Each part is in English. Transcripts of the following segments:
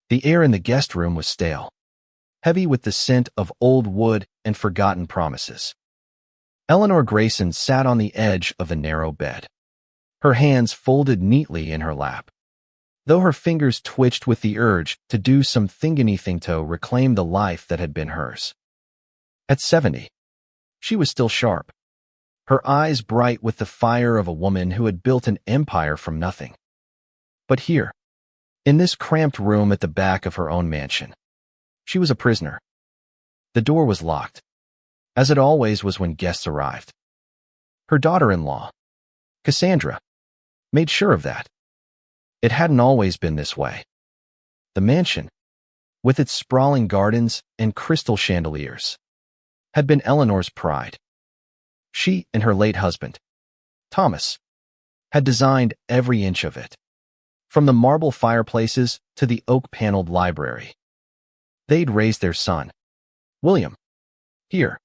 The air in the guest room was stale, heavy with the scent of old wood and forgotten promises. Eleanor Grayson sat on the edge of the narrow bed, her hands folded neatly in her lap. Though her fingers twitched with the urge to do anything to reclaim the life that had been hers. At 70, she was still sharp, her eyes bright with the fire of a woman who had built an empire from nothing. But here, in this cramped room at the back of her own mansion, she was a prisoner. The door was locked, as it always was when guests arrived. Her daughter-in-law, Cassandra, made sure of that. It hadn't always been this way. The mansion, with its sprawling gardens and crystal chandeliers, had been Eleanor's pride. She and her late husband, Thomas, had designed every inch of it, from the marble fireplaces to the oak-paneled library. They'd raised their son, William, here,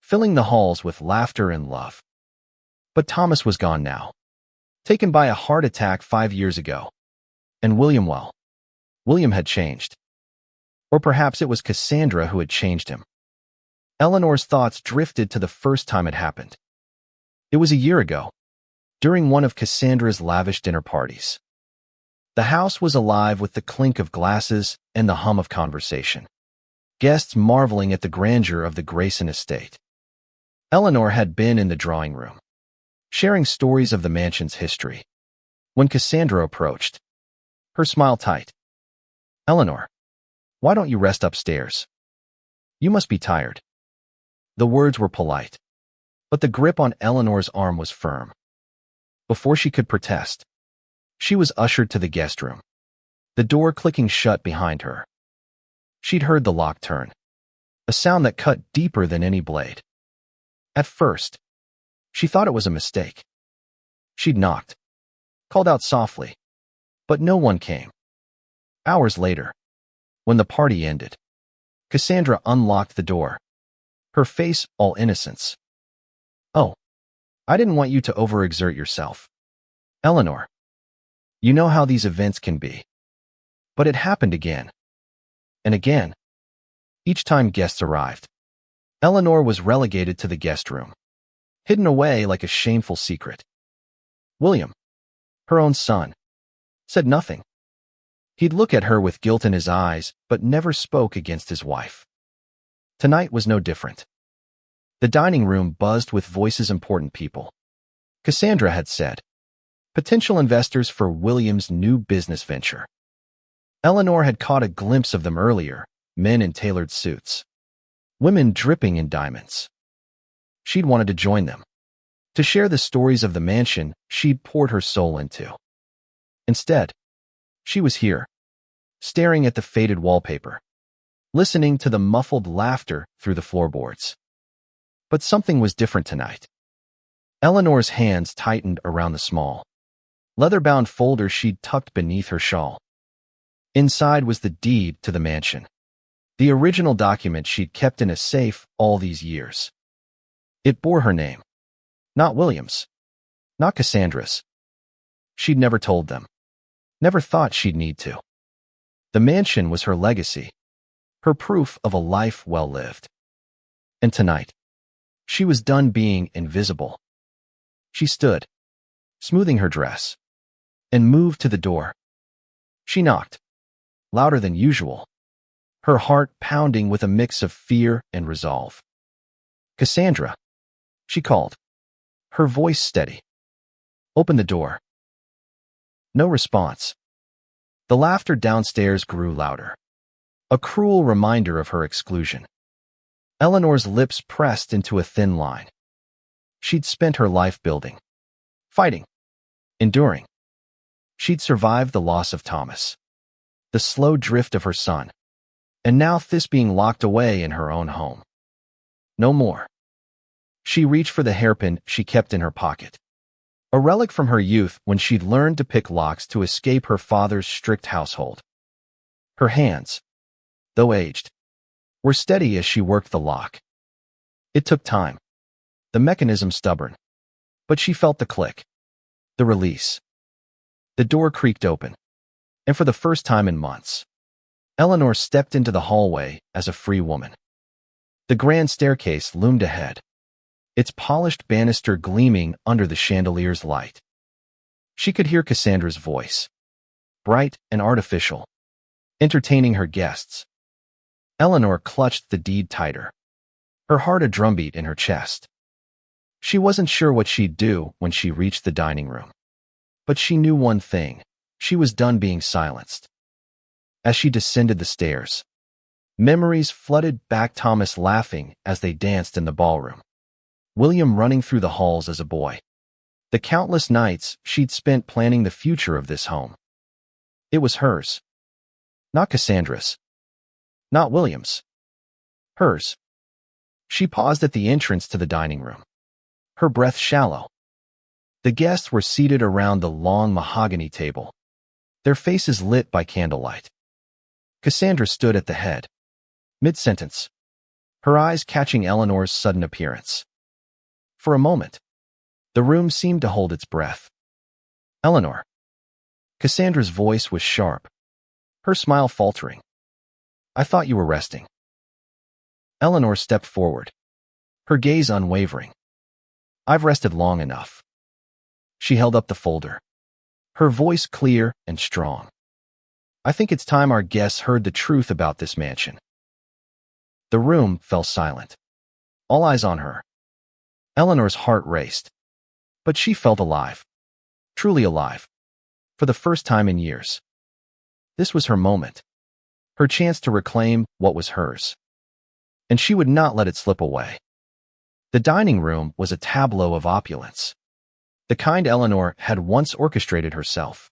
filling the halls with laughter and love. But Thomas was gone now, taken by a heart attack 5 years ago. And William had changed. Or perhaps it was Cassandra who had changed him. Eleanor's thoughts drifted to the first time it happened. It was a year ago, during one of Cassandra's lavish dinner parties. The house was alive with the clink of glasses and the hum of conversation, guests marveling at the grandeur of the Grayson estate. Eleanor had been in the drawing room, sharing stories of the mansion's history, when Cassandra approached, her smile tight. "Eleanor, why don't you rest upstairs? You must be tired." The words were polite, but the grip on Eleanor's arm was firm. Before she could protest, she was ushered to the guest room, the door clicking shut behind her. She'd heard the lock turn, a sound that cut deeper than any blade. At first, she thought it was a mistake. She'd knocked, called out softly, but no one came. Hours later, when the party ended, Cassandra unlocked the door, her face all innocence. "Oh, I didn't want you to overexert yourself, Eleanor. You know how these events can be." But it happened again, and again. Each time guests arrived, Eleanor was relegated to the guest room, hidden away like a shameful secret. William, her own son, said nothing. He'd look at her with guilt in his eyes, but never spoke against his wife. Tonight was no different. The dining room buzzed with voices important people. Cassandra had said, potential investors for William's new business venture. Eleanor had caught a glimpse of them earlier, men in tailored suits, women dripping in diamonds. She'd wanted to join them, to share the stories of the mansion she'd poured her soul into. Instead, she was here, staring at the faded wallpaper, listening to the muffled laughter through the floorboards. But something was different tonight. Eleanor's hands tightened around the small, leather-bound folder she'd tucked beneath her shawl. Inside was the deed to the mansion, the original document she'd kept in a safe all these years. It bore her name, not William's, not Cassandra's. She'd never told them, never thought she'd need to. The mansion was her legacy, her proof of a life well lived. And tonight, she was done being invisible. She stood, smoothing her dress, and moved to the door. She knocked, louder than usual, her heart pounding with a mix of fear and resolve. "Cassandra," she called, her voice steady. "Open the door." No response. The laughter downstairs grew louder, a cruel reminder of her exclusion. Eleanor's lips pressed into a thin line. She'd spent her life building, fighting, enduring. She'd survived the loss of Thomas, the slow drift of her son, and now this being locked away in her own home. No more. She reached for the hairpin she kept in her pocket, a relic from her youth when she'd learned to pick locks to escape her father's strict household. Her hands, though aged, were steady as she worked the lock. It took time, the mechanism stubborn, but she felt the click, the release. The door creaked open, and for the first time in months, Eleanor stepped into the hallway as a free woman. The grand staircase loomed ahead, its polished banister gleaming under the chandelier's light. She could hear Cassandra's voice, bright and artificial, entertaining her guests. Eleanor clutched the deed tighter, her heart a drumbeat in her chest. She wasn't sure what she'd do when she reached the dining room. But she knew one thing: she was done being silenced. As she descended the stairs, memories flooded back, Thomas laughing as they danced in the ballroom, William running through the halls as a boy, the countless nights she'd spent planning the future of this home. It was hers. Not Cassandra's. Not William's. Hers. She paused at the entrance to the dining room, her breath shallow. The guests were seated around the long mahogany table, their faces lit by candlelight. Cassandra stood at the head, mid-sentence, her eyes catching Eleanor's sudden appearance. For a moment, the room seemed to hold its breath. Eleanor. Cassandra's voice was sharp, her smile faltering. I thought you were resting. Eleanor stepped forward, her gaze unwavering. I've rested long enough. She held up the folder, her voice clear and strong. I think it's time our guests heard the truth about this mansion. The room fell silent, all eyes on her. Eleanor's heart raced, but she felt alive, truly alive, for the first time in years. This was her moment, her chance to reclaim what was hers. And she would not let it slip away. The dining room was a tableau of opulence, the kind Eleanor had once orchestrated herself.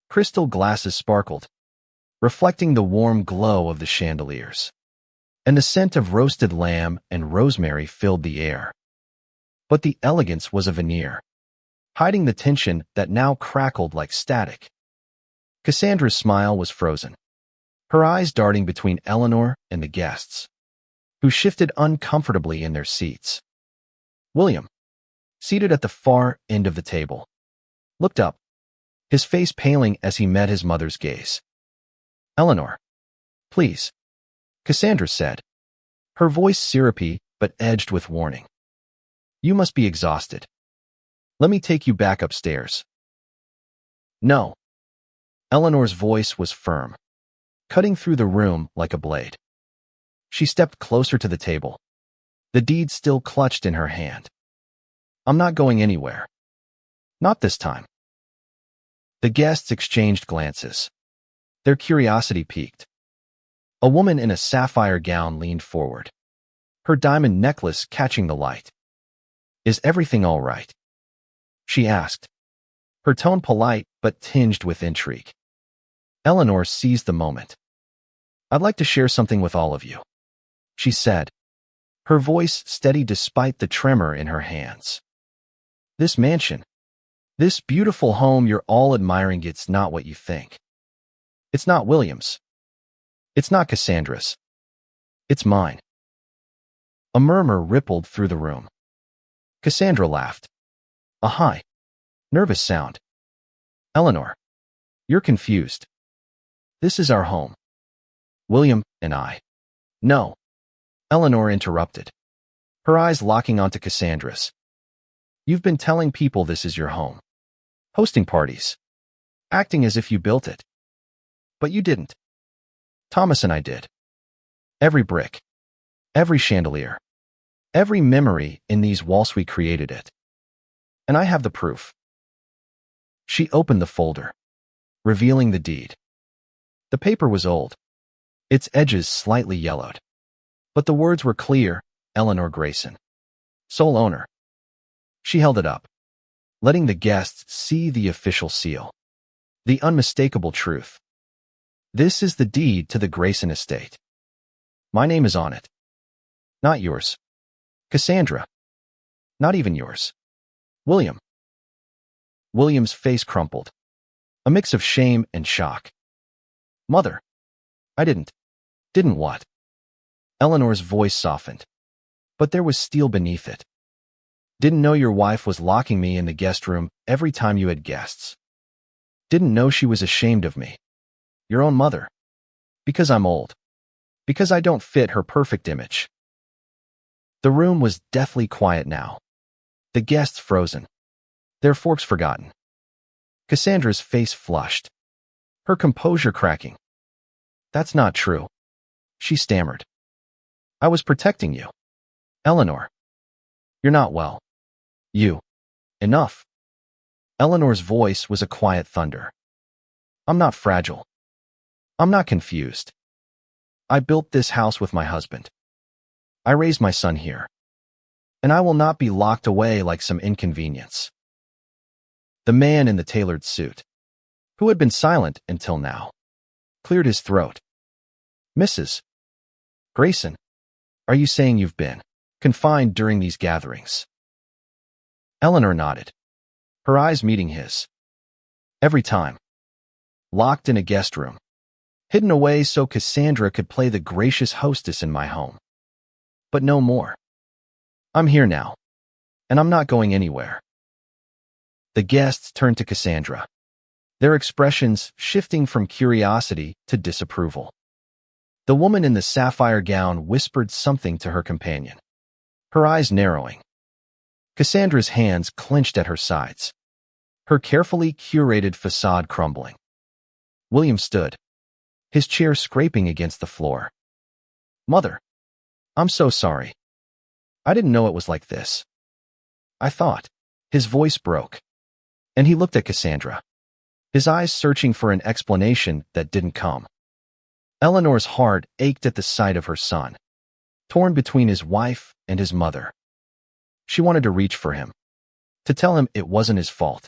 Crystal glasses sparkled, reflecting the warm glow of the chandeliers, and the scent of roasted lamb and rosemary filled the air. But the elegance was a veneer, hiding the tension that now crackled like static. Cassandra's smile was frozen, her eyes darting between Eleanor and the guests, who shifted uncomfortably in their seats. William, seated at the far end of the table, looked up, his face paling as he met his mother's gaze. Eleanor, please, Cassandra said, her voice syrupy but edged with warning. You must be exhausted. Let me take you back upstairs. No. Eleanor's voice was firm, cutting through the room like a blade. She stepped closer to the table, the deed still clutched in her hand. I'm not going anywhere. Not this time. The guests exchanged glances, their curiosity piqued. A woman in a sapphire gown leaned forward, her diamond necklace catching the light. Is everything all right? She asked, her tone polite but tinged with intrigue. Eleanor seized the moment. I'd like to share something with all of you, she said, her voice steady despite the tremor in her hands. This mansion, this beautiful home you're all admiring, it's not what you think. It's not William's. It's not Cassandra's. It's mine. A murmur rippled through the room. Cassandra laughed. A high, nervous sound. Eleanor, you're confused. This is our home. William and I. No. Eleanor interrupted, her eyes locking onto Cassandra's. You've been telling people this is your home, hosting parties, acting as if you built it. But you didn't. Thomas and I did. Every brick, every chandelier, every memory in these walls, we created it. And I have the proof. She opened the folder, revealing the deed. The paper was old, its edges slightly yellowed. But the words were clear: Eleanor Grayson, sole owner. She held it up, letting the guests see the official seal, the unmistakable truth. This is the deed to the Grayson estate. My name is on it. Not yours, Cassandra. Not even yours, William. William's face crumpled, a mix of shame and shock. Mother, I didn't. Didn't what? Eleanor's voice softened, but there was steel beneath it. Didn't know your wife was locking me in the guest room every time you had guests. Didn't know she was ashamed of me. Your own mother. Because I'm old. Because I don't fit her perfect image. The room was deathly quiet now. The guests frozen. Their forks forgotten. Cassandra's face flushed. Her composure cracking. That's not true. She stammered. I was protecting you. Eleanor. You're not well. You. Enough. Eleanor's voice was a quiet thunder. I'm not fragile. I'm not confused. I built this house with my husband. I raised my son here. And I will not be locked away like some inconvenience. The man in the tailored suit, who had been silent until now, cleared his throat. Mrs. Grayson, are you saying you've been confined during these gatherings? Eleanor nodded, her eyes meeting his. Every time. Locked in a guest room. Hidden away so Cassandra could play the gracious hostess in my home. But no more. I'm here now. And I'm not going anywhere. The guests turned to Cassandra, their expressions shifting from curiosity to disapproval. The woman in the sapphire gown whispered something to her companion, her eyes narrowing. Cassandra's hands clenched at her sides, her carefully curated facade crumbling. William stood, his chair scraping against the floor. Mother, I'm so sorry. I didn't know it was like this. I thought. His voice broke, and he looked at Cassandra, his eyes searching for an explanation that didn't come. Eleanor's heart ached at the sight of her son, torn between his wife and his mother. She wanted to reach for him, to tell him it wasn't his fault.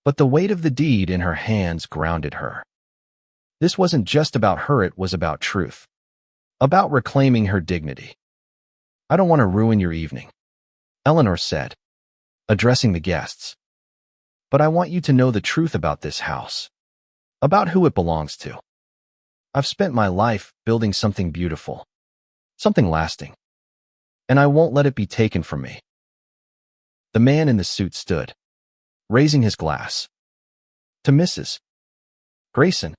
But the weight of the deed in her hands grounded her. This wasn't just about her, it was about truth. About reclaiming her dignity. I don't want to ruin your evening, Eleanor said, addressing the guests. But I want you to know the truth about this house. About who it belongs to. I've spent my life building something beautiful. Something lasting. And I won't let it be taken from me. The man in the suit stood, raising his glass. To Mrs. Grayson,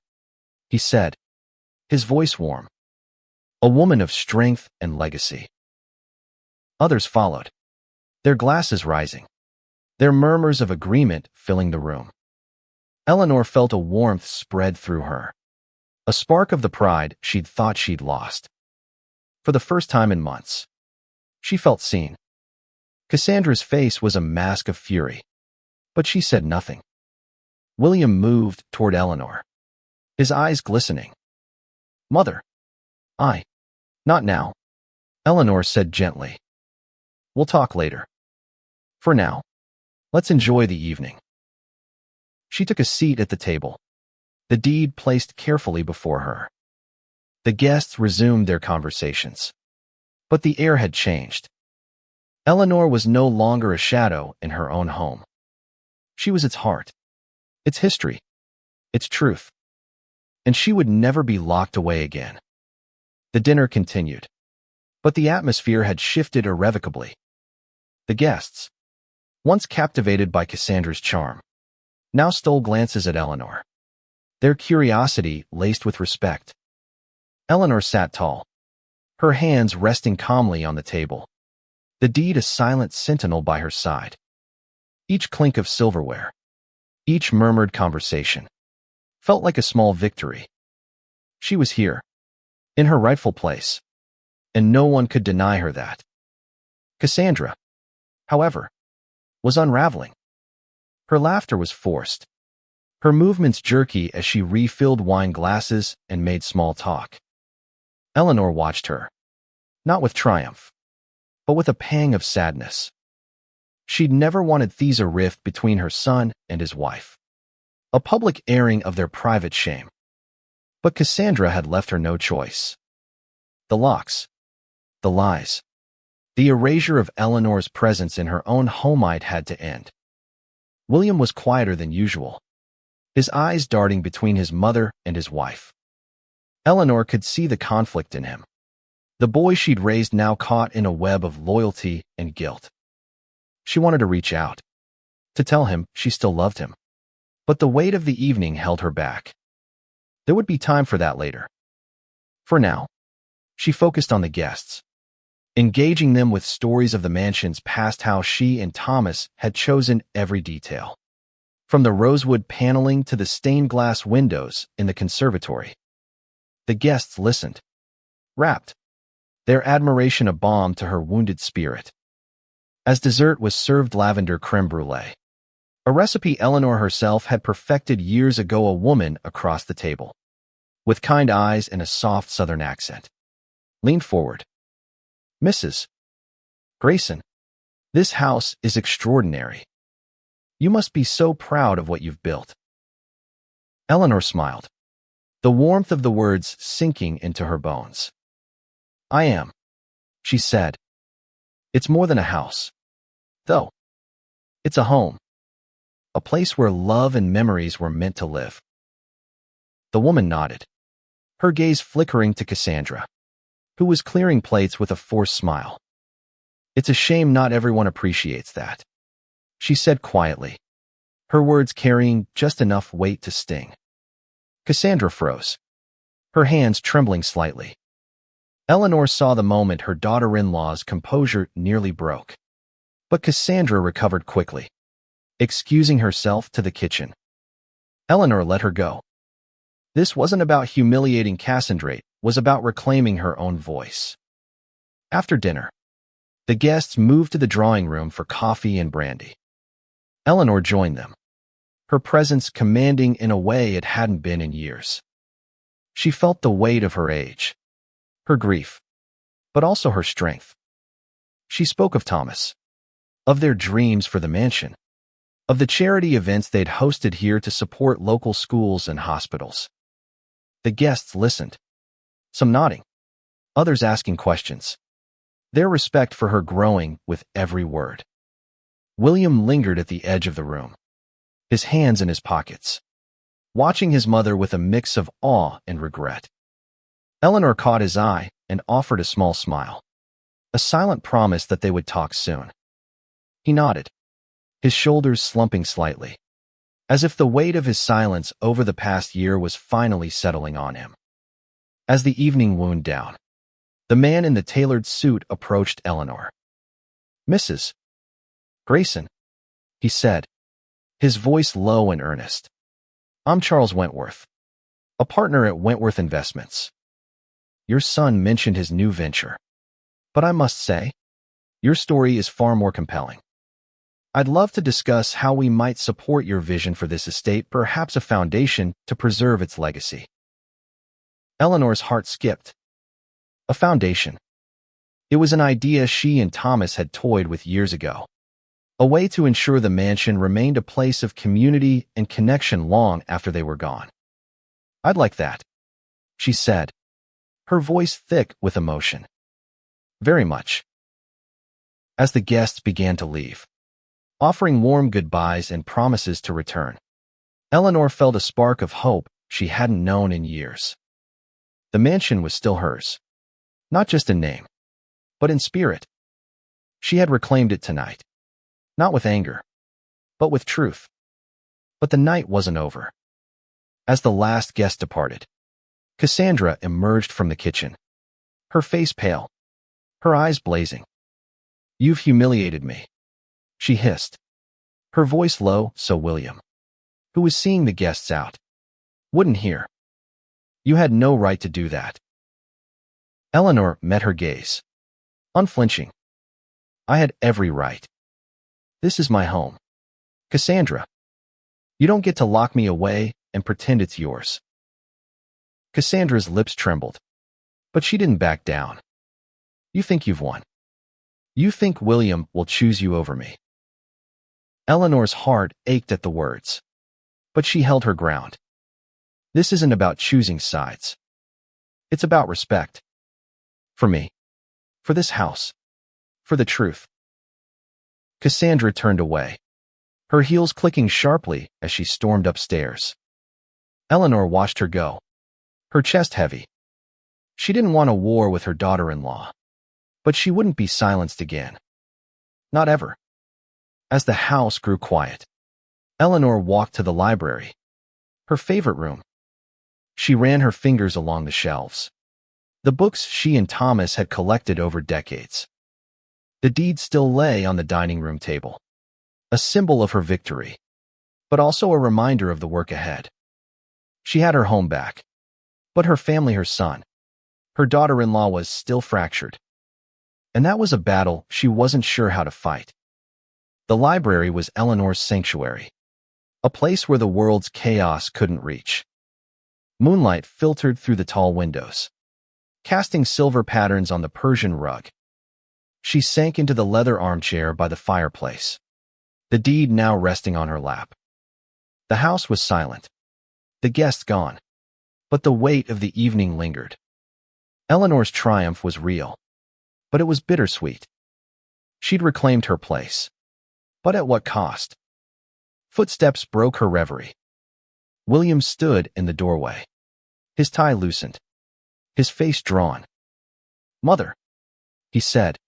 he said, his voice warm. A woman of strength and legacy. Others followed, their glasses rising, their murmurs of agreement filling the room. Eleanor felt a warmth spread through her, a spark of the pride she'd thought she'd lost. For the first time in months, she felt seen. Cassandra's face was a mask of fury, but she said nothing. William moved toward Eleanor, his eyes glistening. Mother, not now, Eleanor said gently. We'll talk later. For now, let's enjoy the evening. She took a seat at the table, the deed placed carefully before her. The guests resumed their conversations. But the air had changed. Eleanor was no longer a shadow in her own home. She was its heart, its history, its truth. And she would never be locked away again. The dinner continued, but the atmosphere had shifted irrevocably. The guests, once captivated by Cassandra's charm, now stole glances at Eleanor, their curiosity laced with respect. Eleanor sat tall, her hands resting calmly on the table, the deed a silent sentinel by her side. Each clink of silverware, each murmured conversation, felt like a small victory. She was here, in her rightful place, and no one could deny her that. Cassandra, however, was unraveling. Her laughter was forced, her movements jerky as she refilled wine glasses and made small talk. Eleanor watched her, not with triumph, but with a pang of sadness. She'd never wanted a rift between her son and his wife, a public airing of their private shame. But Cassandra had left her no choice. The locks, the lies, the erasure of Eleanor's presence in her own homite had to end. William was quieter than usual, his eyes darting between his mother and his wife. Eleanor could see the conflict in him, the boy she'd raised now caught in a web of loyalty and guilt. She wanted to reach out, to tell him she still loved him. But the weight of the evening held her back. There would be time for that later. For now, she focused on the guests, engaging them with stories of the mansion's past, how she and Thomas had chosen every detail, from the rosewood paneling to the stained glass windows in the conservatory. The guests listened, rapt, their admiration a balm to her wounded spirit. As dessert was served lavender creme brulee, a recipe Eleanor herself had perfected years ago, a woman across the table, with kind eyes and a soft southern accent, leaned forward. "Mrs. Grayson, this house is extraordinary. You must be so proud of what you've built." Eleanor smiled, the warmth of the words sinking into her bones. "I am," she said. "It's more than a house, though. It's a home, a place where love and memories were meant to live." The woman nodded, her gaze flickering to Cassandra, who was clearing plates with a forced smile. "It's a shame not everyone appreciates that," she said quietly, her words carrying just enough weight to sting. Cassandra froze, her hands trembling slightly. Eleanor saw the moment her daughter-in-law's composure nearly broke. But Cassandra recovered quickly, excusing herself to the kitchen. Eleanor let her go. This wasn't about humiliating Cassandra, it was about reclaiming her own voice. After dinner, the guests moved to the drawing room for coffee and brandy. Eleanor joined them, her presence commanding in a way it hadn't been in years. She felt the weight of her age, her grief, but also her strength. She spoke of Thomas, of their dreams for the mansion, of the charity events they'd hosted here to support local schools and hospitals. The guests listened, some nodding, others asking questions, their respect for her growing with every word. William lingered at the edge of the room, his hands in his pockets, watching his mother with a mix of awe and regret. Eleanor caught his eye and offered a small smile, a silent promise that they would talk soon. He nodded, his shoulders slumping slightly, as if the weight of his silence over the past year was finally settling on him. As the evening wound down, the man in the tailored suit approached Eleanor. "Mrs. Grayson," he said, his voice low and earnest. "I'm Charles Wentworth, a partner at Wentworth Investments. Your son mentioned his new venture, but I must say, your story is far more compelling. I'd love to discuss how we might support your vision for this estate, perhaps a foundation to preserve its legacy." Eleanor's heart skipped. A foundation. It was an idea she and Thomas had toyed with years ago, a way to ensure the mansion remained a place of community and connection long after they were gone. "I'd like that," she said, her voice thick with emotion. "Very much." As the guests began to leave, offering warm goodbyes and promises to return, Eleanor felt a spark of hope she hadn't known in years. The mansion was still hers, not just in name, but in spirit. She had reclaimed it tonight, not with anger, but with truth. But the night wasn't over. As the last guest departed, Cassandra emerged from the kitchen, her face pale, her eyes blazing. "You've humiliated me," she hissed, her voice low so William, who was seeing the guests out, wouldn't hear. "You had no right to do that." Eleanor met her gaze, unflinching. "I had every right. This is my home. Cassandra, you don't get to lock me away and pretend it's yours." Cassandra's lips trembled, but she didn't back down. "You think you've won. You think William will choose you over me." Eleanor's heart ached at the words, but she held her ground. "This isn't about choosing sides. It's about respect. For me. For this house. For the truth." Cassandra turned away, her heels clicking sharply as she stormed upstairs. Eleanor watched her go, her chest heavy. She didn't want a war with her daughter-in-law, but she wouldn't be silenced again. Not ever. As the house grew quiet, Eleanor walked to the library, her favorite room. She ran her fingers along the shelves, the books she and Thomas had collected over decades. The deed still lay on the dining room table, a symbol of her victory, but also a reminder of the work ahead. She had her home back, but her family, her son, her daughter-in-law was still fractured. And that was a battle she wasn't sure how to fight. The library was Eleanor's sanctuary, a place where the world's chaos couldn't reach. Moonlight filtered through the tall windows, casting silver patterns on the Persian rug. She sank into the leather armchair by the fireplace, the deed now resting on her lap. The house was silent, the guests gone, but the weight of the evening lingered. Eleanor's triumph was real, but it was bittersweet. She'd reclaimed her place, but at what cost? Footsteps broke her reverie. William stood in the doorway, his tie loosened, his face drawn. "Mother," he said,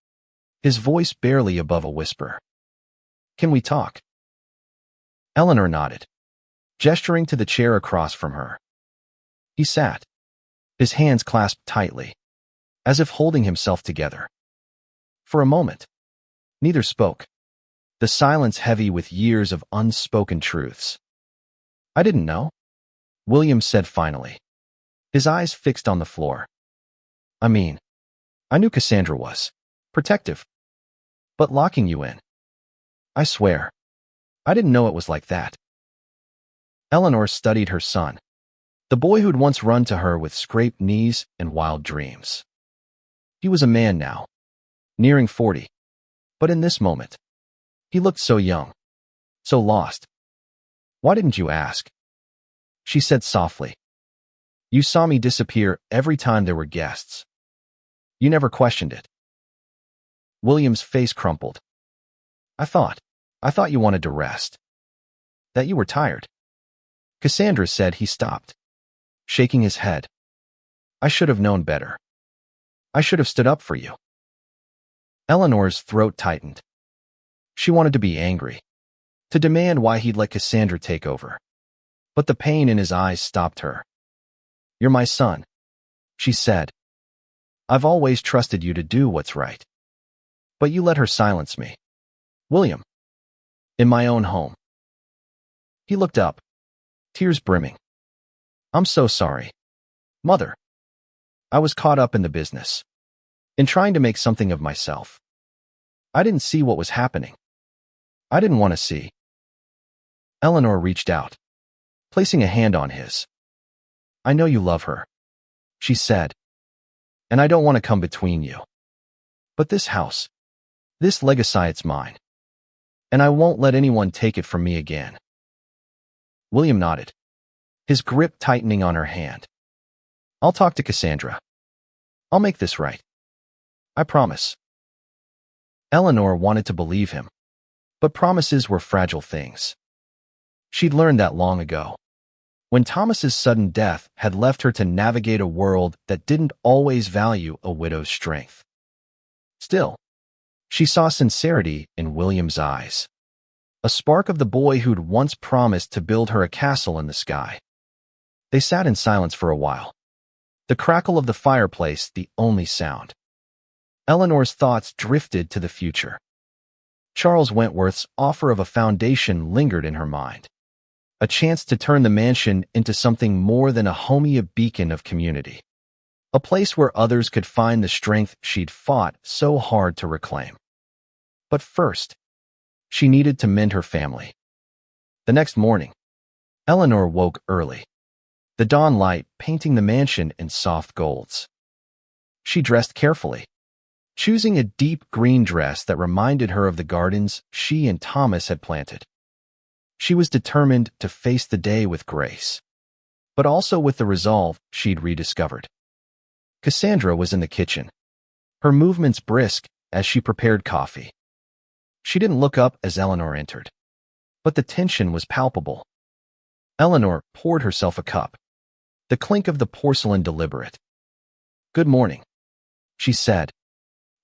his voice barely above a whisper. "Can we talk?" Eleanor nodded, gesturing to the chair across from her. He sat, his hands clasped tightly, as if holding himself together. For a moment, neither spoke, the silence heavy with years of unspoken truths. "I didn't know," William said finally, his eyes fixed on the floor. "I mean, I knew Cassandra was protective, but locking you in, I swear, I didn't know it was like that." Eleanor studied her son, the boy who'd once run to her with scraped knees and wild dreams. He was a man now, nearing 40, but in this moment, he looked so young, so lost. "Why didn't you ask?" she said softly. "You saw me disappear every time there were guests. You never questioned it." William's face crumpled. I thought you wanted to rest. That you were tired." Cassandra said. He stopped, shaking his head. "I should have known better. I should have stood up for you." Eleanor's throat tightened. She wanted to be angry, to demand why he'd let Cassandra take over. But the pain in his eyes stopped her. "You're my son," she said. "I've always trusted you to do what's right. But you let her silence me. William. In my own home." He looked up, tears brimming. "I'm so sorry, Mother. I was caught up in the business, in trying to make something of myself. I didn't see what was happening. I didn't want to see." Eleanor reached out, placing a hand on his. "I know you love her," she said, "and I don't want to come between you. But this house, this legacy, it's mine, and I won't let anyone take it from me again." William nodded, his grip tightening on her hand. "I'll talk to Cassandra. I'll make this right. I promise." Eleanor wanted to believe him, but promises were fragile things. She'd learned that long ago, when Thomas's sudden death had left her to navigate a world that didn't always value a widow's strength. Still, she saw sincerity in William's eyes, a spark of the boy who'd once promised to build her a castle in the sky. They sat in silence for a while, the crackle of the fireplace the only sound. Eleanor's thoughts drifted to the future. Charles Wentworth's offer of a foundation lingered in her mind, a chance to turn the mansion into something more than a homey beacon of community, a place where others could find the strength she'd fought so hard to reclaim. But first, she needed to mend her family. The next morning, Eleanor woke early, the dawn light painting the mansion in soft golds. She dressed carefully, choosing a deep green dress that reminded her of the gardens she and Thomas had planted. She was determined to face the day with grace, but also with the resolve she'd rediscovered. Cassandra was in the kitchen, her movements brisk as she prepared coffee. She didn't look up as Eleanor entered, but the tension was palpable. Eleanor poured herself a cup, the clink of the porcelain deliberate. "Good morning," she said,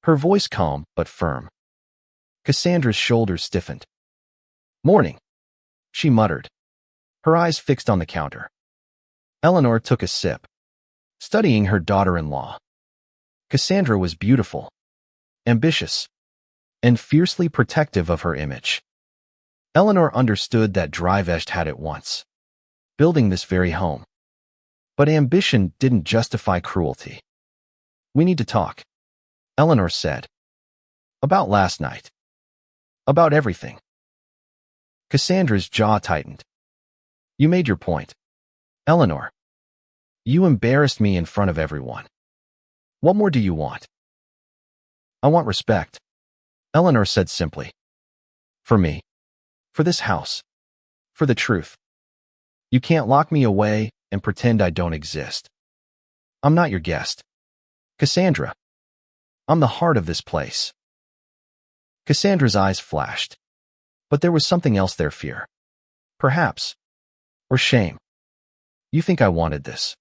her voice calm but firm. Cassandra's shoulders stiffened. "Morning," she muttered, her eyes fixed on the counter. Eleanor took a sip, studying her daughter-in-law. Cassandra was beautiful, ambitious, and fiercely protective of her image. Eleanor understood that drive Esht had at once, building this very home. But ambition didn't justify cruelty. "We need to talk," Eleanor said. "About last night. About everything." Cassandra's jaw tightened. "You made your point, Eleanor. You embarrassed me in front of everyone. What more do you want?" "I want respect," Eleanor said simply. "For me. For this house. For the truth. You can't lock me away and pretend I don't exist. I'm not your guest, Cassandra. I'm the heart of this place." Cassandra's eyes flashed. But there was something else there, fear. Perhaps. Or shame. "You think I wanted this?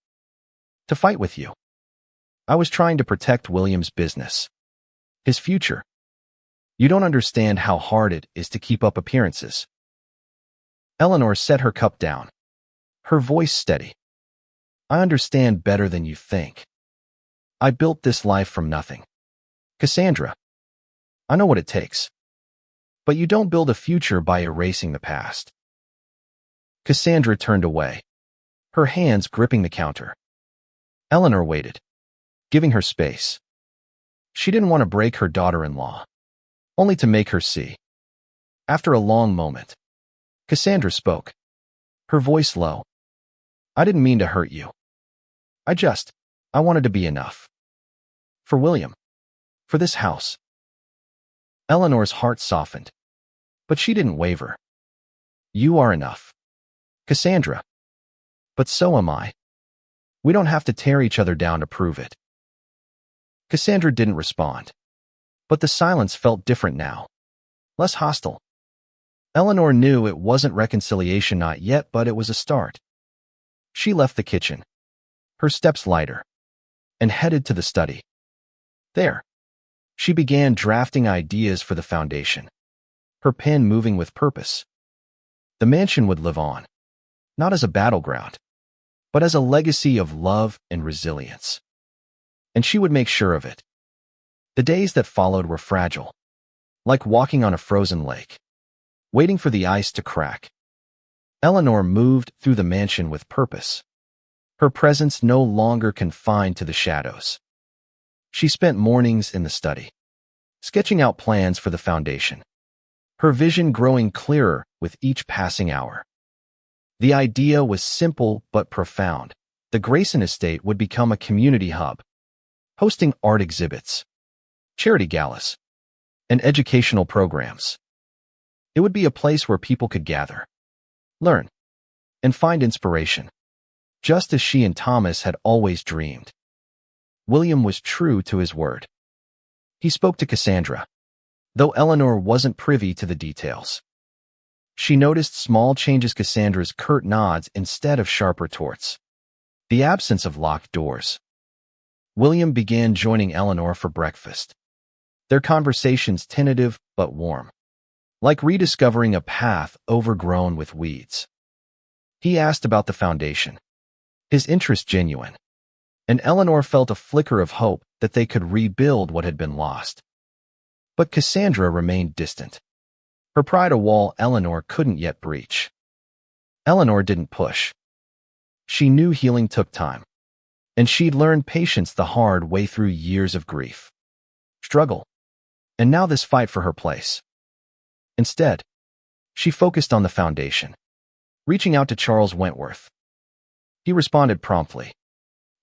To fight with you? I was trying to protect William's business. His future. You don't understand how hard it is to keep up appearances." Eleanor set her cup down, her voice steady. "I understand better than you think. I built this life from nothing. Cassandra. I know what it takes. But you don't build a future by erasing the past." Cassandra turned away, her hands gripping the counter. Eleanor waited, giving her space. She didn't want to break her daughter-in-law, only to make her see. After a long moment, Cassandra spoke, her voice low. "I didn't mean to hurt you. I wanted to be enough. For William. For this house." Eleanor's heart softened, but she didn't waver. "You are enough, Cassandra. But so am I. We don't have to tear each other down to prove it." Cassandra didn't respond, but the silence felt different now, less hostile. Eleanor knew it wasn't reconciliation, not yet, but it was a start. She left the kitchen, her steps lighter, and headed to the study. There, she began drafting ideas for the foundation, her pen moving with purpose. The mansion would live on, not as a battleground, but as a legacy of love and resilience. And she would make sure of it. The days that followed were fragile, like walking on a frozen lake, waiting for the ice to crack. Eleanor moved through the mansion with purpose, her presence no longer confined to the shadows. She spent mornings in the study, sketching out plans for the foundation, her vision growing clearer with each passing hour. The idea was simple but profound. The Grayson estate would become a community hub, hosting art exhibits, charity galas, and educational programs. It would be a place where people could gather, learn, and find inspiration, just as she and Thomas had always dreamed. William was true to his word. He spoke to Cassandra, though Eleanor wasn't privy to the details. She noticed small changes, Cassandra's curt nods instead of sharp retorts, the absence of locked doors. William began joining Eleanor for breakfast, their conversations tentative but warm, like rediscovering a path overgrown with weeds. He asked about the foundation, his interest genuine, and Eleanor felt a flicker of hope that they could rebuild what had been lost. But Cassandra remained distant, her pride a wall Eleanor couldn't yet breach. Eleanor didn't push. She knew healing took time, and she'd learned patience the hard way through years of grief, struggle, and now this fight for her place. Instead, she focused on the foundation, reaching out to Charles Wentworth. He responded promptly,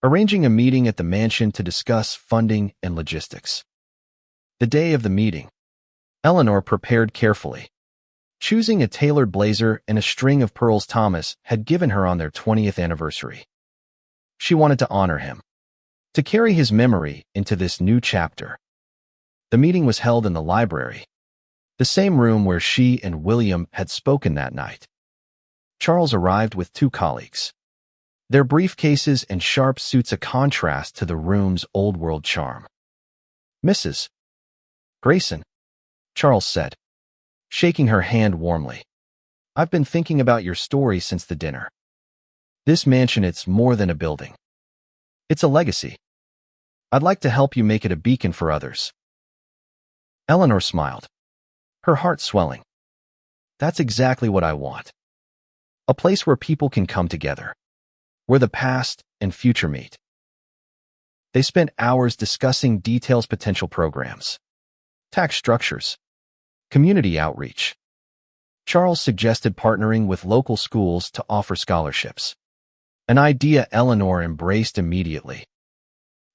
arranging a meeting at the mansion to discuss funding and logistics. The day of the meeting, Eleanor prepared carefully, choosing a tailored blazer and a string of pearls Thomas had given her on their 20th anniversary. She wanted to honor him, to carry his memory into this new chapter. The meeting was held in the library, the same room where she and William had spoken that night. Charles arrived with 2 colleagues, their briefcases and sharp suits a contrast to the room's old-world charm. "Mrs. Grayson," Charles said, shaking her hand warmly. "I've been thinking about your story since the dinner. This mansion, it's more than a building. It's a legacy. I'd like to help you make it a beacon for others. Eleanor smiled, her heart swelling. That's exactly what I want. A place where people can come together, where the past and future meet. They spent hours discussing details, potential programs, tax structures, community outreach. Charles suggested partnering with local schools to offer scholarships, an idea Eleanor embraced immediately.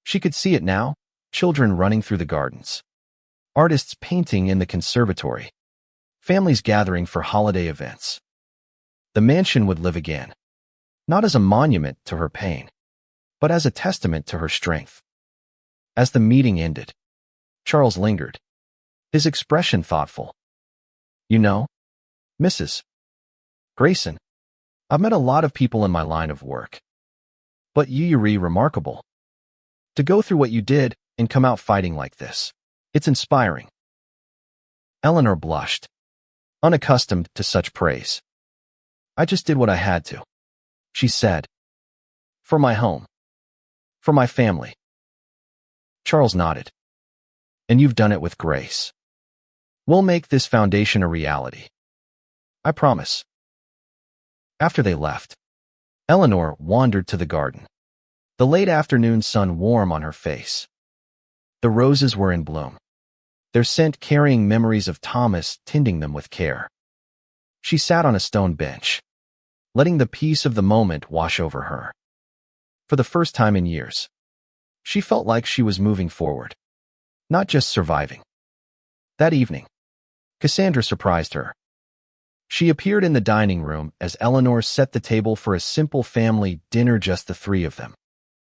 She could see it now, children running through the gardens, artists painting in the conservatory, families gathering for holiday events. The mansion would live again, not as a monument to her pain, but as a testament to her strength. As the meeting ended, Charles lingered, his expression thoughtful. You know, Mrs. Grayson, I've met a lot of people in my line of work, but you're remarkable. To go through what you did and come out fighting like this, it's inspiring. Eleanor blushed, unaccustomed to such praise. I just did what I had to, she said. For my home. For my family. Charles nodded. And you've done it with grace. We'll make this foundation a reality. I promise. After they left, Eleanor wandered to the garden, the late afternoon sun warm on her face. The roses were in bloom, their scent carrying memories of Thomas tending them with care. She sat on a stone bench, letting the peace of the moment wash over her. For the first time in years, she felt like she was moving forward, not just surviving. That evening, Cassandra surprised her. She appeared in the dining room as Eleanor set the table for a simple family dinner, just the three of them.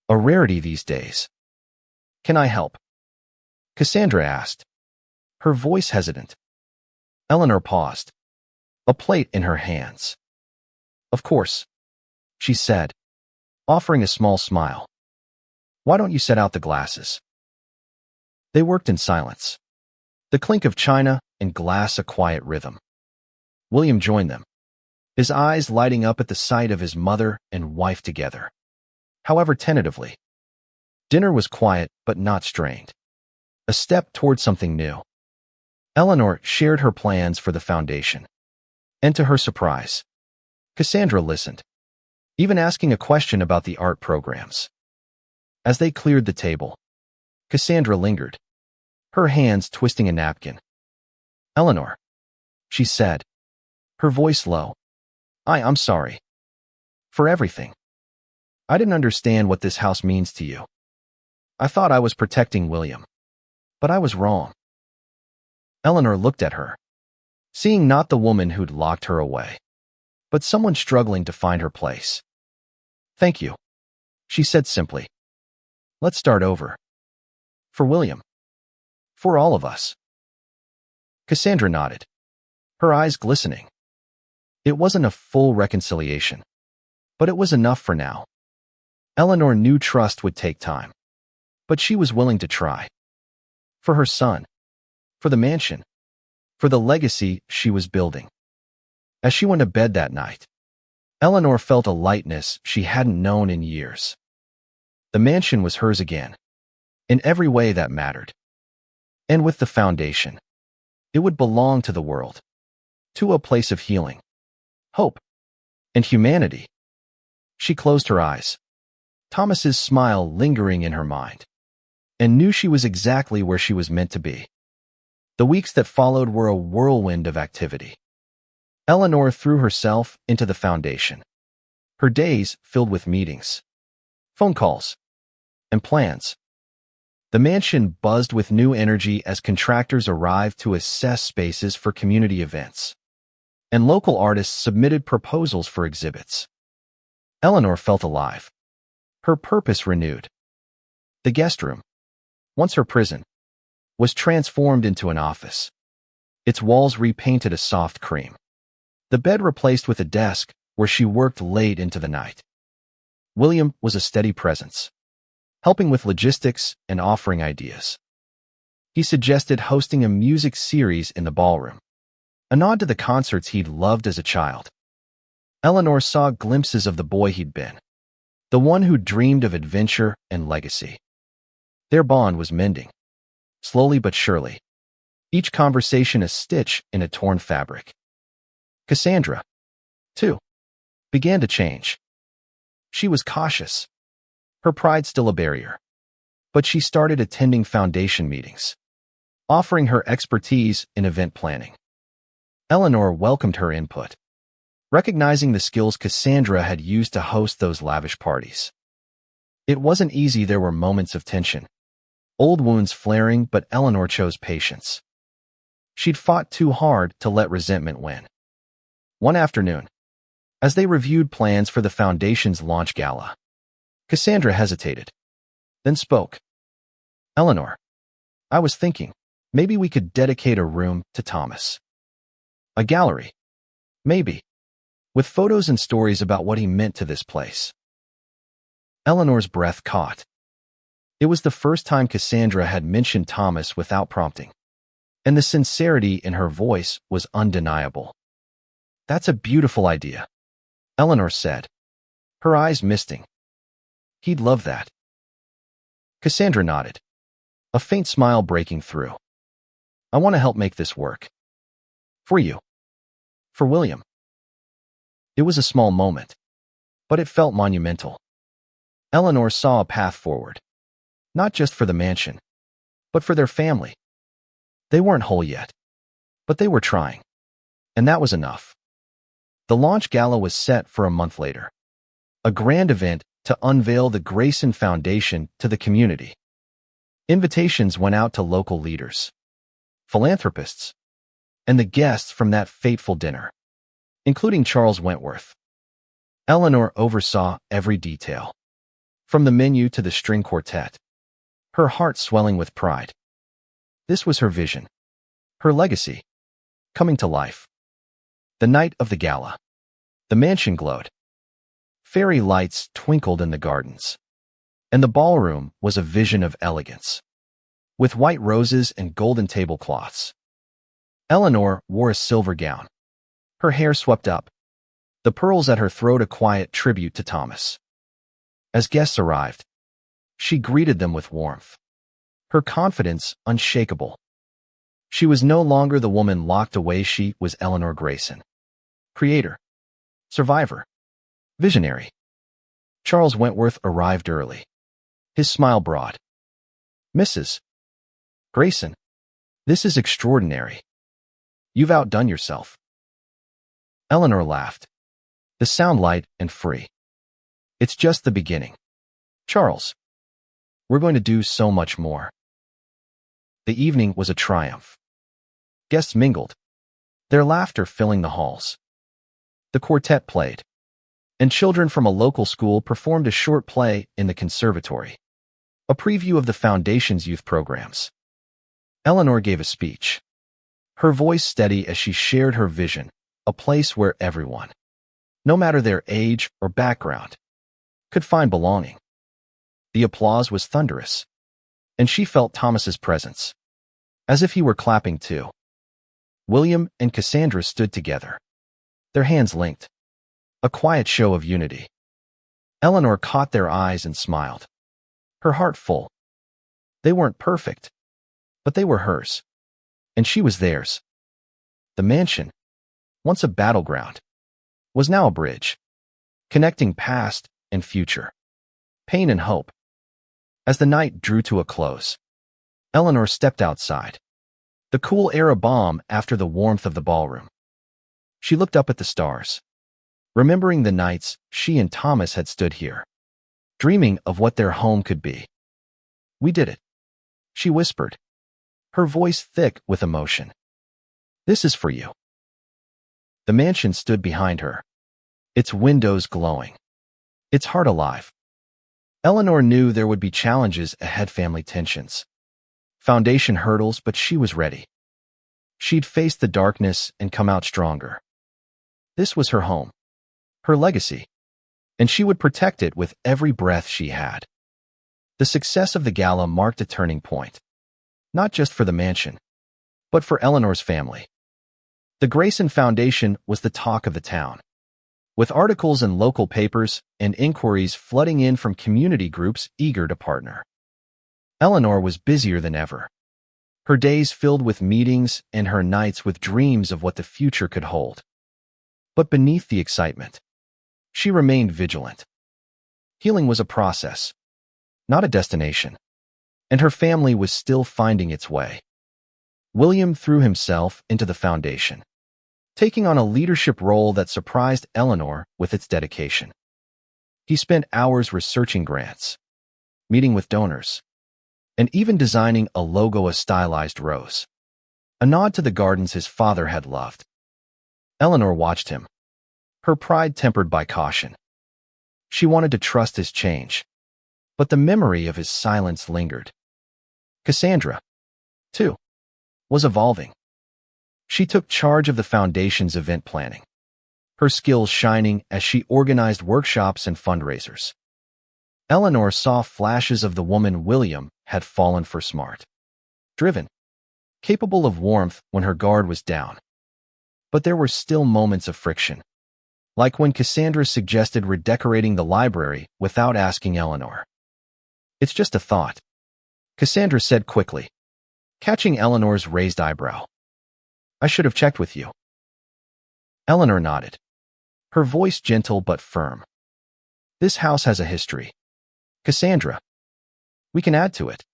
A rarity these days. Can I help? Cassandra asked, her voice hesitant. Eleanor paused, a plate in her hands. Of course, she said, offering a small smile. Why don't you set out the glasses? They worked in silence, the clink of china and glass a quiet rhythm. William joined them, his eyes lighting up at the sight of his mother and wife together, however tentatively. Dinner was quiet but not strained, a step toward something new. Eleanor shared her plans for the foundation, and to her surprise, Cassandra listened, even asking a question about the art programs. As they cleared the table, Cassandra lingered, her hands twisting a napkin. Eleanor, she said, her voice low. I'm sorry. For everything. I didn't understand what this house means to you. I thought I was protecting William. But I was wrong. Eleanor looked at her, seeing not the woman who'd locked her away, but someone struggling to find her place. Thank you, she said simply. Let's start over. For William. For all of us. Cassandra nodded, her eyes glistening. It wasn't a full reconciliation, but it was enough for now. Eleanor knew trust would take time, but she was willing to try. For her son, for the mansion, for the legacy she was building. As she went to bed that night, Eleanor felt a lightness she hadn't known in years. The mansion was hers again, in every way that mattered. And with the foundation, it would belong to the world, to a place of healing, hope, and humanity. She closed her eyes, Thomas's smile lingering in her mind, and knew she was exactly where she was meant to be. The weeks that followed were a whirlwind of activity. Eleanor threw herself into the foundation, her days filled with meetings, phone calls, and plans. The mansion buzzed with new energy as contractors arrived to assess spaces for community events, and local artists submitted proposals for exhibits. Eleanor felt alive, her purpose renewed. The guest room, once her prison, was transformed into an office, its walls repainted a soft cream, the bed replaced with a desk where she worked late into the night. William was a steady presence, helping with logistics and offering ideas. He suggested hosting a music series in the ballroom, a nod to the concerts he'd loved as a child. Eleanor saw glimpses of the boy he'd been, the one who dreamed of adventure and legacy. Their bond was mending, slowly but surely, each conversation a stitch in a torn fabric. Cassandra, too, began to change. She was cautious, her pride still a barrier. But she started attending foundation meetings, offering her expertise in event planning. Eleanor welcomed her input, recognizing the skills Cassandra had used to host those lavish parties. It wasn't easy. There were moments of tension, old wounds flaring, but Eleanor chose patience. She'd fought too hard to let resentment win. One afternoon, as they reviewed plans for the foundation's launch gala, Cassandra hesitated, then spoke. Eleanor, I was thinking, maybe we could dedicate a room to Thomas. A gallery. Maybe. With photos and stories about what he meant to this place. Eleanor's breath caught. It was the first time Cassandra had mentioned Thomas without prompting, and the sincerity in her voice was undeniable. That's a beautiful idea, Eleanor said, her eyes misting. He'd love that. Cassandra nodded, a faint smile breaking through. I want to help make this work. For you. For William. It was a small moment, but it felt monumental. Eleanor saw a path forward, not just for the mansion, but for their family. They weren't whole yet, but they were trying, and that was enough. The launch gala was set for a month later, a grand event to unveil the Grayson Foundation to the community. Invitations went out to local leaders, philanthropists, and the guests from that fateful dinner, including Charles Wentworth. Eleanor oversaw every detail, from the menu to the string quartet, her heart swelling with pride. This was her vision, her legacy, coming to life. The night of the gala, the mansion glowed. Fairy lights twinkled in the gardens, and the ballroom was a vision of elegance, with white roses and golden tablecloths. Eleanor wore a silver gown, her hair swept up, the pearls at her throat a quiet tribute to Thomas. As guests arrived, she greeted them with warmth, her confidence unshakable. She was no longer the woman locked away. She was Eleanor Grayson, creator, survivor, visionary. Charles Wentworth arrived early, his smile broad. Mrs. Grayson, this is extraordinary. You've outdone yourself. Eleanor laughed, the sound light and free. It's just the beginning. Charles, we're going to do so much more. The evening was a triumph. Guests mingled, their laughter filling the halls. The quartet played, and children from a local school performed a short play in the conservatory, a preview of the Foundation's youth programs. Eleanor gave a speech, her voice steady as she shared her vision, a place where everyone, no matter their age or background, could find belonging. The applause was thunderous, and she felt Thomas's presence, as if he were clapping too. William and Cassandra stood together, their hands linked, a quiet show of unity. Eleanor caught their eyes and smiled, her heart full. They weren't perfect, but they were hers, and she was theirs. The mansion, once a battleground, was now a bridge, connecting past and future, pain and hope. As the night drew to a close, Eleanor stepped outside, the cool air a balm after the warmth of the ballroom. She looked up at the stars, remembering the nights she and Thomas had stood here, dreaming of what their home could be. We did it, she whispered, her voice thick with emotion. This is for you. The mansion stood behind her, its windows glowing, its heart alive. Eleanor knew there would be challenges ahead, family tensions, foundation hurdles, but she was ready. She'd face the darkness and come out stronger. This was her home, her legacy, and she would protect it with every breath she had. The success of the gala marked a turning point, not just for the mansion, but for Eleanor's family. The Grayson Foundation was the talk of the town, with articles in local papers and inquiries flooding in from community groups eager to partner. Eleanor was busier than ever, her days filled with meetings and her nights with dreams of what the future could hold. But beneath the excitement, she remained vigilant. Healing was a process, not a destination, and her family was still finding its way. William threw himself into the foundation, taking on a leadership role that surprised Eleanor with its dedication. He spent hours researching grants, meeting with donors, and even designing a logo, a stylized rose, a nod to the gardens his father had loved. Eleanor watched him, her pride tempered by caution. She wanted to trust his change, but the memory of his silence lingered. Cassandra, too, was evolving. She took charge of the foundation's event planning, her skills shining as she organized workshops and fundraisers. Eleanor saw flashes of the woman William had fallen for: smart, driven, capable of warmth when her guard was down. But there were still moments of friction, like when Cassandra suggested redecorating the library without asking Eleanor. "It's just a thought," Cassandra said quickly, catching Eleanor's raised eyebrow. "I should have checked with you." Eleanor nodded, her voice gentle but firm. "This house has a history, Cassandra. We can add to it,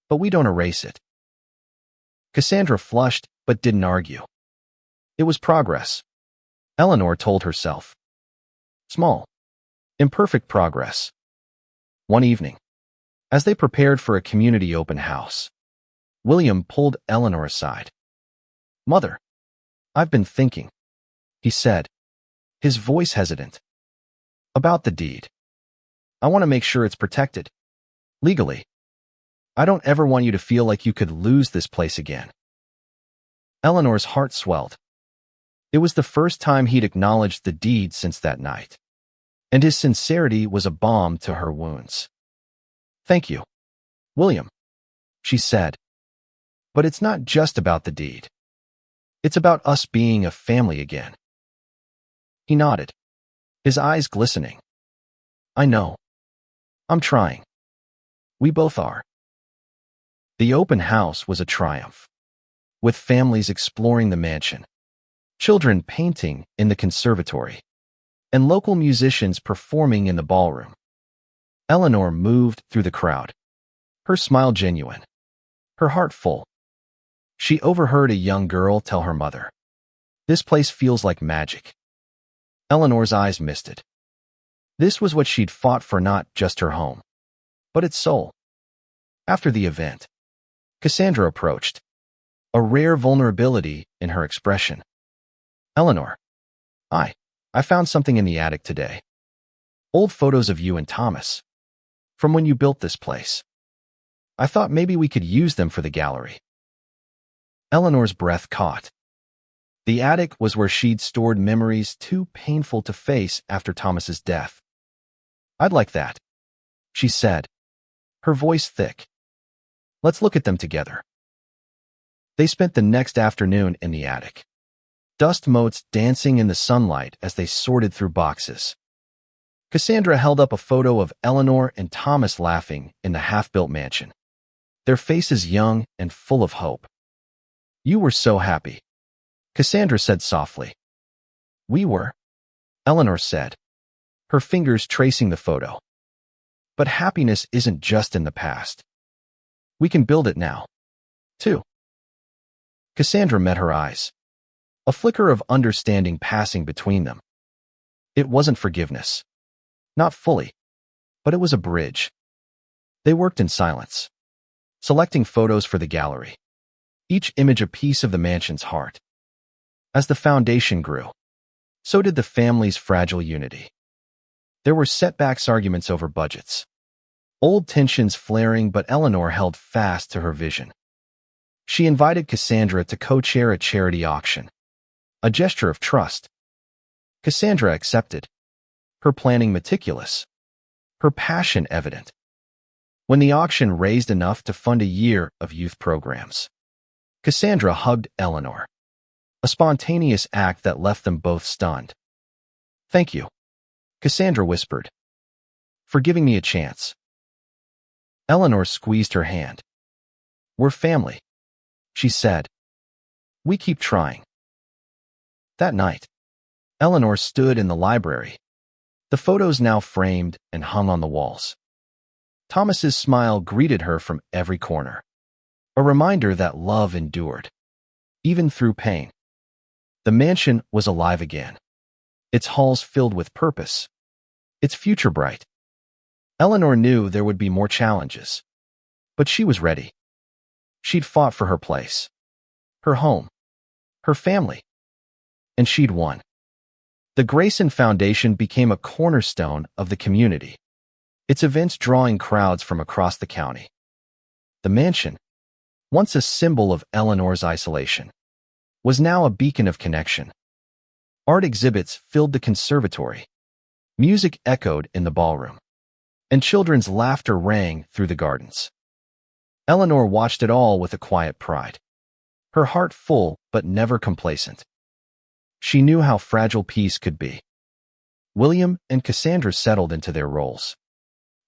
but we don't erase it." Cassandra flushed but didn't argue. It was progress, Eleanor told herself. Small, imperfect progress. One evening, as they prepared for a community open house, William pulled Eleanor aside. "Mother, I've been thinking," he said, his voice hesitant, "about the deed. I want to make sure it's protected, legally. I don't ever want you to feel like you could lose this place again." Eleanor's heart swelled. It was the first time he'd acknowledged the deed since that night, and his sincerity was a balm to her wounds. "Thank you, William," she said. "But it's not just about the deed. It's about us being a family again." He nodded, his eyes glistening. "I know. I'm trying. We both are." The open house was a triumph, with families exploring the mansion, children painting in the conservatory, and local musicians performing in the ballroom. Eleanor moved through the crowd, her smile genuine, her heart full. She overheard a young girl tell her mother, "This place feels like magic." Eleanor's eyes misted. This was what she'd fought for, not just her home, but its soul. After the event, Cassandra approached, a rare vulnerability in her expression. "Eleanor, I found something in the attic today. Old photos of you and Thomas, from when you built this place. I thought maybe we could use them for the gallery." Eleanor's breath caught. The attic was where she'd stored memories too painful to face after Thomas's death. "I'd like that," she said, her voice thick. "Let's look at them together." They spent the next afternoon in the attic, dust motes dancing in the sunlight as they sorted through boxes. Cassandra held up a photo of Eleanor and Thomas laughing in the half-built mansion, their faces young and full of hope. "You were so happy," Cassandra said softly. "We were," Eleanor said, her fingers tracing the photo. "But happiness isn't just in the past. We can build it now, too." Cassandra met her eyes, a flicker of understanding passing between them. It wasn't forgiveness. Not fully, but it was a bridge. They worked in silence, selecting photos for the gallery, each image a piece of the mansion's heart. As the foundation grew, so did the family's fragile unity. There were setbacks, arguments over budgets, old tensions flaring, but Eleanor held fast to her vision. She invited Cassandra to co-chair a charity auction, a gesture of trust. Cassandra accepted, her planning meticulous, her passion evident. When the auction raised enough to fund a year of youth programs, Cassandra hugged Eleanor, a spontaneous act that left them both stunned. "Thank you," Cassandra whispered, "for giving me a chance." Eleanor squeezed her hand. "We're family," she said. "We keep trying." That night, Eleanor stood in the library, the photos now framed and hung on the walls. Thomas's smile greeted her from every corner, a reminder that love endured, even through pain. The mansion was alive again, its halls filled with purpose, its future bright. Eleanor knew there would be more challenges, but she was ready. She'd fought for her place, her home, her family, and she'd won. The Grayson Foundation became a cornerstone of the community, its events drawing crowds from across the county. The mansion, once a symbol of Eleanor's isolation, was now a beacon of connection. Art exhibits filled the conservatory, music echoed in the ballroom, and children's laughter rang through the gardens. Eleanor watched it all with a quiet pride, her heart full but never complacent. She knew how fragile peace could be. William and Cassandra settled into their roles,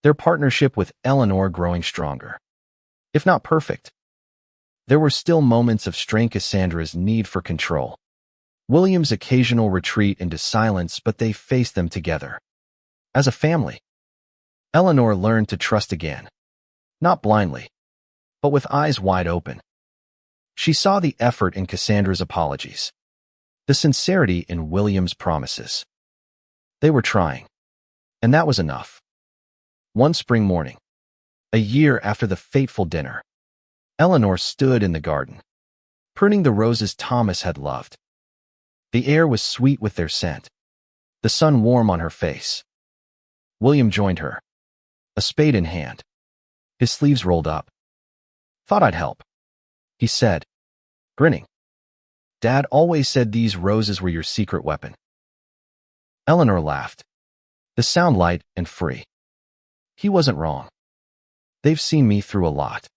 their partnership with Eleanor growing stronger. If not perfect, there were still moments of strain. Cassandra's need for control, William's occasional retreat into silence, but they faced them together. As a family, Eleanor learned to trust again, not blindly, but with eyes wide open. She saw the effort in Cassandra's apologies, the sincerity in William's promises. They were trying, and that was enough. One spring morning, a year after the fateful dinner, Eleanor stood in the garden, pruning the roses Thomas had loved. The air was sweet with their scent, the sun warm on her face. William joined her, a spade in hand, his sleeves rolled up. "Thought I'd help," he said, grinning. "Dad always said these roses were your secret weapon." Eleanor laughed, the sound light and free. He wasn't wrong. They've seen me through a lot.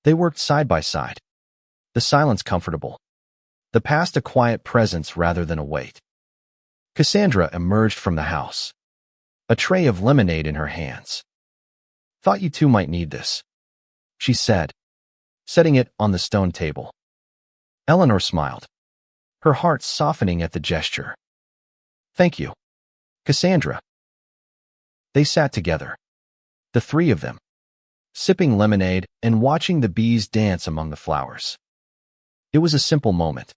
They worked side by side, the silence comfortable, the past a quiet presence rather than a weight. Cassandra emerged from the house, a tray of lemonade in her hands. "Thought you two might need this," she said, setting it on the stone table. Eleanor smiled, her heart softening at the gesture. "Thank you, Cassandra." They sat together, the three of them, sipping lemonade and watching the bees dance among the flowers. It was a simple moment,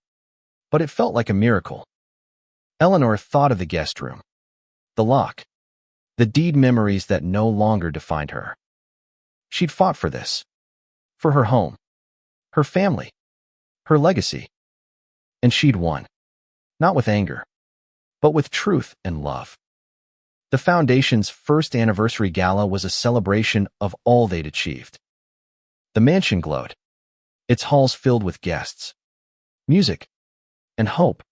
but it felt like a miracle. Eleanor thought of the guest room, the lock, the deed memories that no longer defined her. She'd fought for this, for her home, her family, her legacy. And she'd won, not with anger, but with truth and love. The Foundation's first anniversary gala was a celebration of all they'd achieved. The mansion glowed, its halls filled with guests, music, and hope.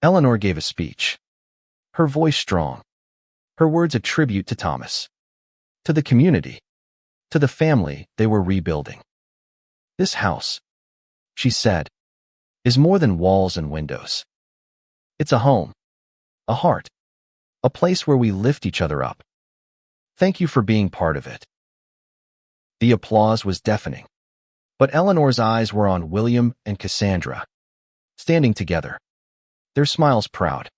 Eleanor gave a speech, her voice strong, her words a tribute to Thomas, to the community, to the family they were rebuilding. "This house," she said, "is more than walls and windows. It's a home, a heart, a place where we lift each other up. Thank you for being part of it." The applause was deafening, but Eleanor's eyes were on William and Cassandra, standing together, their smiles proud.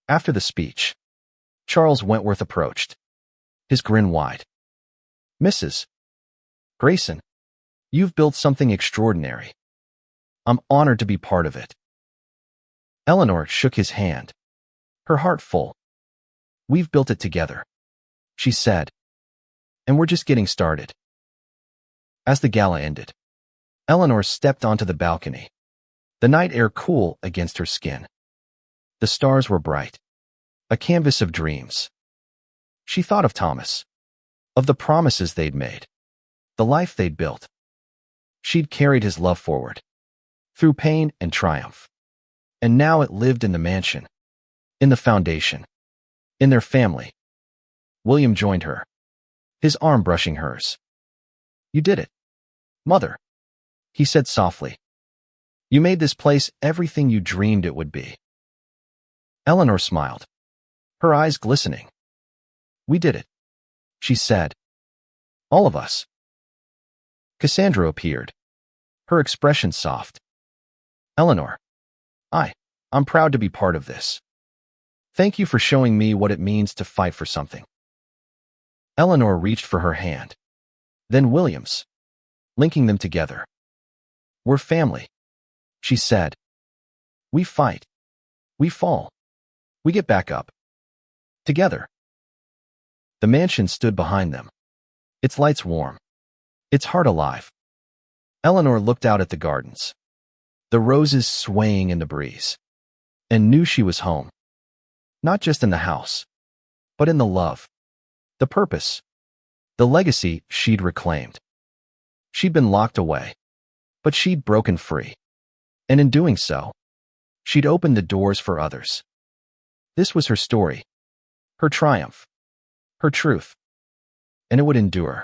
After the speech, Charles Wentworth approached, his grin wide. "Mrs. Grayson, you've built something extraordinary. I'm honored to be part of it." Eleanor shook his hand, her heart full. "We've built it together," she said, "and we're just getting started." As the gala ended, Eleanor stepped onto the balcony, the night air cool against her skin. The stars were bright, a canvas of dreams. She thought of Thomas, of the promises they'd made, the life they'd built. She'd carried his love forward, through pain and triumph. And now it lived in the mansion, in the foundation, in their family. William joined her, his arm brushing hers. "You did it, Mother," he said softly. "You made this place everything you dreamed it would be." Eleanor smiled, her eyes glistening. "We did it," she said, All of us. Cassandra appeared, her expression soft. Eleanor, I'm proud to be part of this. Thank you for showing me what it means to fight for something. Eleanor reached for her hand. Then William's, linking them together. We're family, she said. We fight. We fall. We get back up. Together. The mansion stood behind them, its lights warm, its heart alive. Eleanor looked out at the gardens, the roses swaying in the breeze, and knew she was home. Not just in the house, but in the love, the purpose, the legacy she'd reclaimed. She'd been locked away, but she'd broken free. And in doing so, she'd opened the doors for others. This was her story, her triumph, her truth, and it would endure.